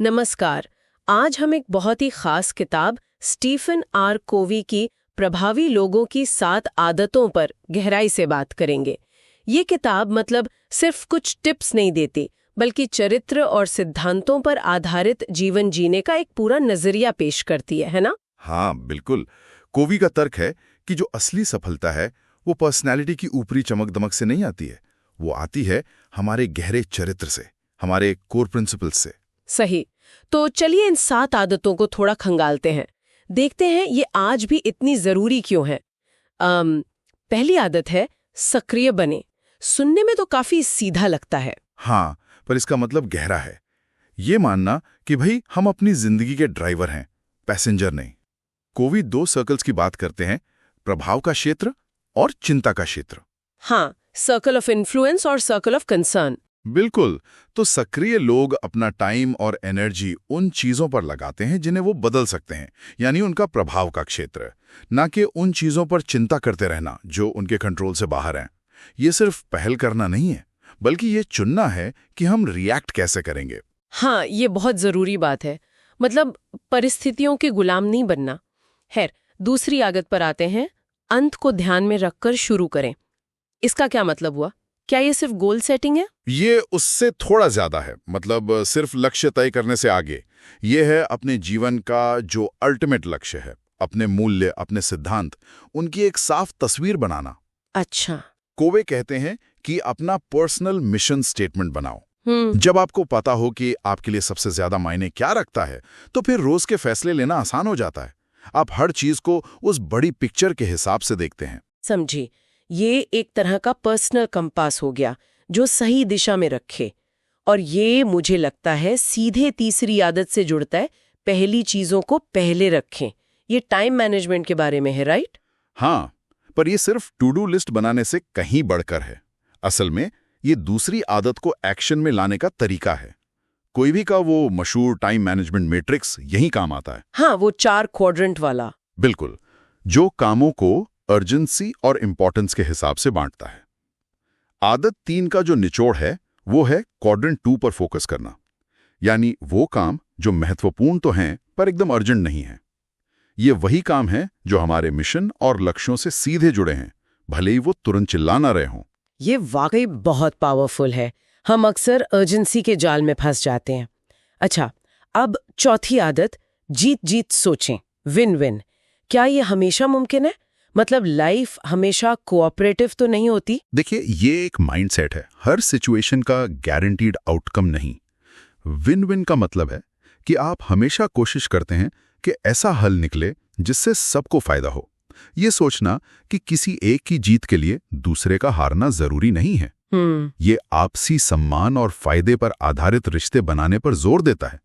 नमस्कार। आज हम एक बहुत ही खास किताब स्टीफन आर कोवी की प्रभावी लोगों की 7 आदतों पर गहराई से बात करेंगे। ये किताब सिर्फ कुछ टिप्स नहीं देती, बल्कि चरित्र और सिद्धांतों पर आधारित जीवन जीने का एक पूरा नजरिया पेश करती है ना? हाँ, बिल्कुल। कोवी का तर्क है कि जो असली सफलता है वो पर्सनैलिटी की ऊपरी चमक-दमक से नहीं आती है, वो आती है हमारे गहरे चरित्र से, हमारे कोर प्रिंसिपल्स से। सही। तो चलिए इन 7 आदतों को थोड़ा खंगालते हैं। देखते हैं ये आज भी इतनी जरूरी क्यों है। पहली आदत है सक्रिय बने। सुनने में तो काफी सीधा लगता है। हाँ, पर इसका मतलब गहरा है। ये मानना कि भाई हम अपनी जिंदगी के ड्राइवर हैं, पैसेंजर नहीं। कोवी 2 सर्कल्स की बात करते हैं, प्रभाव का क्षेत्र और चिंता का क्षेत्र। हाँ, सर्कल ऑफ इन्फ्लुएंस और सर्कल ऑफ कंसर्न। बिल्कुल। तो सक्रिय लोग अपना टाइम और एनर्जी उन चीजों पर लगाते हैं जिन्हें वो बदल सकते हैं, यानी उनका प्रभाव का क्षेत्र, ना कि उन चीजों पर चिंता करते रहना जो उनके कंट्रोल से बाहर हैं। ये सिर्फ पहल करना नहीं है, बल्कि ये चुनना है कि हम रिएक्ट कैसे करेंगे। हाँ, ये बहुत जरूरी बात है। परिस्थितियों के गुलाम नहीं बनना। खैर, दूसरी आदत पर आते हैं, अंत को ध्यान में रखकर शुरू करें। इसका क्या मतलब हुआ? क्या ये सिर्फ गोल सेटिंग है? ये उससे थोड़ा ज्यादा है। सिर्फ लक्ष्य तय करने से आगे ये है अपने जीवन का जो अल्टीमेट लक्ष्य है, अपने मूल्य, अपने सिद्धांत, उनकी एक साफ तस्वीर बनाना। अच्छा। कोवे कहते हैं कि अपना पर्सनल मिशन स्टेटमेंट बनाओ। हम्म। जब आपको पता हो कि आपके लिए सबसे ज्यादा मायने क्या रखता है, तो फिर रोज के फैसले लेना आसान हो जाता है। आप हर चीज को उस बड़ी पिक्चर के हिसाब से देखते हैं। समझी। ये एक तरह का पर्सनल कंपास हो गया जो सही दिशा में रखे। और ये मुझे लगता है सीधे तीसरी आदत से जुड़ता है, पहली चीजों को पहले रखें। ये टाइम मैनेजमेंट के बारे में है, राइट? हाँ, पर ये सिर्फ टू डू लिस्ट बनाने से कहीं बढ़कर है। असल में ये दूसरी आदत को एक्शन में लाने का तरीका है। कोई भी का वो मशहूर टाइम मैनेजमेंट मैट्रिक्स यही काम आता है। हाँ, वो 4 क्वाड्रेंट वाला। बिल्कुल, जो कामों को अर्जेंसी और इंपॉर्टेंस के हिसाब से बांटता है। आदत 3 का जो निचोड़ है वो है क्वाड्रेंट 2 पर फोकस करना, यानी वो काम जो महत्वपूर्ण तो हैं पर एकदम अर्जेंट नहीं है। ये वही काम है जो हमारे मिशन और लक्ष्यों से सीधे जुड़े हैं, भले ही वो तुरंत चिल्ला ना रहे हों। ये वाकई बहुत पावरफुल है। हम अक्सर अर्जेंसी के जाल में फंस जाते हैं। अच्छा, अब चौथी आदत, जीत जीत सोचें, विन विन। क्या ये हमेशा मुमकिन है? लाइफ हमेशा कोऑपरेटिव तो नहीं होती। देखिए, ये एक माइंडसेट है, हर सिचुएशन का गारंटीड आउटकम नहीं। विन विन का मतलब है कि आप हमेशा कोशिश करते हैं कि ऐसा हल निकले जिससे सबको फायदा हो। ये सोचना कि किसी एक की जीत के लिए दूसरे का हारना जरूरी नहीं है। ये आपसी सम्मान और फायदे पर आधारित रिश्ते बनाने पर जोर देता है।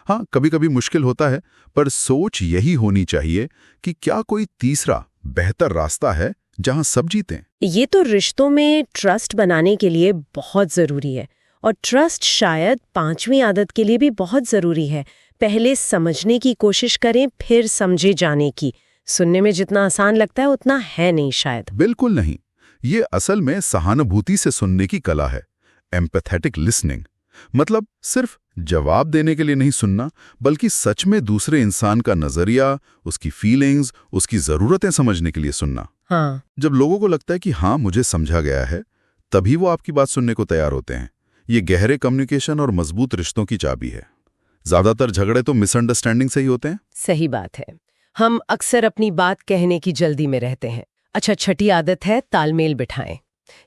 हाँ, कभी कभी मुश्किल होता है, पर सोच यही होनी चाहिए कि क्या कोई तीसरा बेहतर रास्ता है जहां सब जीतें। ये तो रिश्तों में ट्रस्ट बनाने के लिए बहुत जरूरी है। और ट्रस्ट शायद 5वीं आदत के लिए भी बहुत जरूरी है। पहले समझने की कोशिश करें, फिर समझे जाने की। सुनने में जितना आसान लगता है उतना है नहीं शायद। बिल्कुल नहीं। ये असल में सहानुभूति से सुनने की कला है, एम्पैथेटिक लिसनिंग। सिर्फ जवाब देने के लिए नहीं सुनना, बल्कि सच में दूसरे इंसान का नजरिया, उसकी फीलिंग्स, उसकी जरूरतें समझने के लिए सुनना। हाँ। जब लोगों को लगता है कि हाँ, मुझे समझा गया है, तभी वो आपकी बात सुनने को तैयार होते हैं। ये गहरे कम्युनिकेशन और मजबूत रिश्तों की चाबी है। ज्यादातर झगड़े तो मिसअंडरस्टैंडिंग से ही होते हैं। सही बात है। हम अक्सर अपनी बात कहने की जल्दी में रहते हैं। अच्छा, छठी आदत है तालमेल बिठाएं,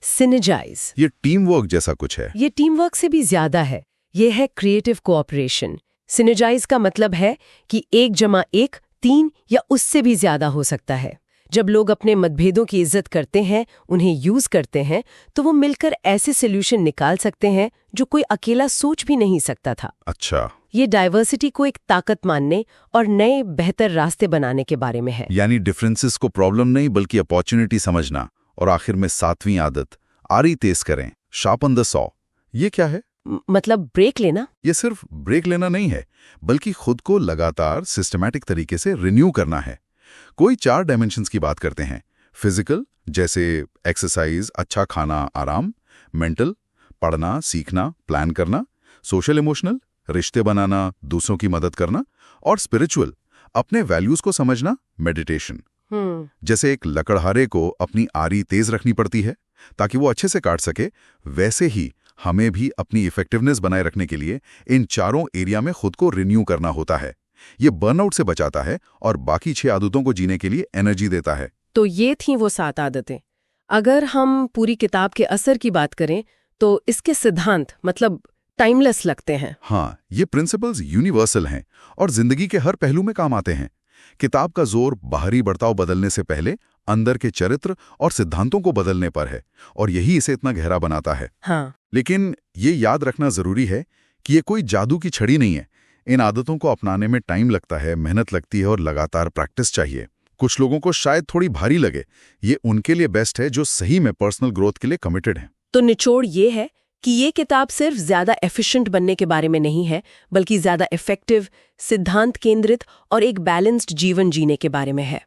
सिनर्जाइज। ये टीम वर्क जैसा कुछ है। ये टीम वर्क से भी ज्यादा है। ये है क्रिएटिव कोऑपरेशन। सिनर्जाइज का मतलब है कि 1+1 3 या उससे भी ज्यादा हो सकता है। जब लोग अपने मतभेदों की इज्जत करते हैं, उन्हें यूज करते हैं, तो वो मिलकर ऐसे सॉल्यूशन निकाल सकते हैं जो कोई अकेला सोच भी नहीं सकता था। अच्छा, ये डाइवर्सिटी को एक ताकत मानने और नए बेहतर रास्ते बनाने के बारे में है। यानी डिफरेंसेस को प्रॉब्लम नहीं बल्कि अपॉर्चुनिटी समझना। और आखिर में 7वीं आदत, आरी तेज करें, शार्पन द सॉ। ये क्या है? ब्रेक लेना। ये सिर्फ ब्रेक लेना नहीं है, बल्कि खुद को लगातार सिस्टमैटिक तरीके से रिन्यू करना है। कोई 4 डायमेंशंस की बात करते हैं। फिजिकल, जैसे एक्सरसाइज, अच्छा खाना, आराम। मेंटल, पढ़ना, सीखना, प्लान करना। सोशल इमोशनल, रिश्ते बनाना, दूसरों की मदद करना, और स्पिरिचुअल, अपने वैल्यूज को समझना, मेडिटेशन। जैसे एक लकड़हारे को अपनी आरी तेज रखनी पड़ती है ताकि वो अच्छे से काट सके, वैसे ही हमें भी अपनी इफेक्टिवनेस बनाए रखने के लिए इन चारों एरिया में खुद को रिन्यू करना होता है। ये बर्नआउट से बचाता है और बाकी 6 आदतों को जीने के लिए एनर्जी देता है। तो ये थी वो 7 आदतें। अगर हम पूरी किताब के असर की बात करें तो इसके सिद्धांत मतलब टाइमलेस लगते हैं। हाँ, ये प्रिंसिपल्स यूनिवर्सल हैं और जिंदगी के हर पहलू में काम आते हैं। किताब का जोर बाहरी बर्ताव बदलने से पहले अंदर के चरित्र और सिद्धांतों को बदलने पर है, और यही इसे इतना गहरा बनाता है। हाँ। लेकिन ये याद रखना जरूरी है कि ये कोई जादू की छड़ी नहीं है। इन आदतों को अपनाने में टाइम लगता है, मेहनत लगती है और लगातार प्रैक्टिस चाहिए। कुछ लोगों को शायद थोड़ी भारी लगे, ये उनके लिए बेस्ट है जो सही में पर्सनल ग्रोथ के लिए कमिटेड हैं। तो निचोड़ ये है कि ये किताब सिर्फ ज्यादा एफिशिएंट बनने के बारे में नहीं है, बल्कि ज्यादा इफेक्टिव, सिद्धांत केंद्रित और एक बैलेंस्ड जीवन जीने के बारे में है।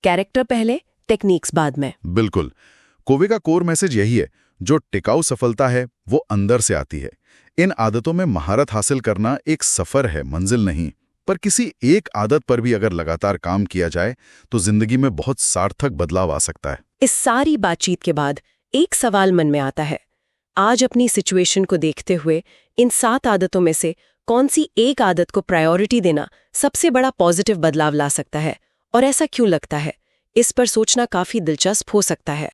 कैरेक्टर पहले, टेक्निक्स बाद में। बिल्कुल। कोवे का कोर मैसेज यही है, जो टिकाऊ सफलता है वो अंदर से आती है। इन आदतों में महारत हासिल करना एक सफर है, मंजिल नहीं। पर किसी एक आदत पर भी अगर लगातार काम किया जाए तो जिंदगी में बहुत सार्थक बदलाव आ सकता है। इस सारी बातचीत के बाद एक सवाल मन में आता है, आज अपनी सिचुएशन को देखते हुए इन 7 आदतों में से कौन सी एक आदत को प्रायोरिटी देना सबसे बड़ा पॉजिटिव बदलाव ला सकता है, और ऐसा क्यों लगता है? इस पर सोचना काफी दिलचस्प हो सकता है।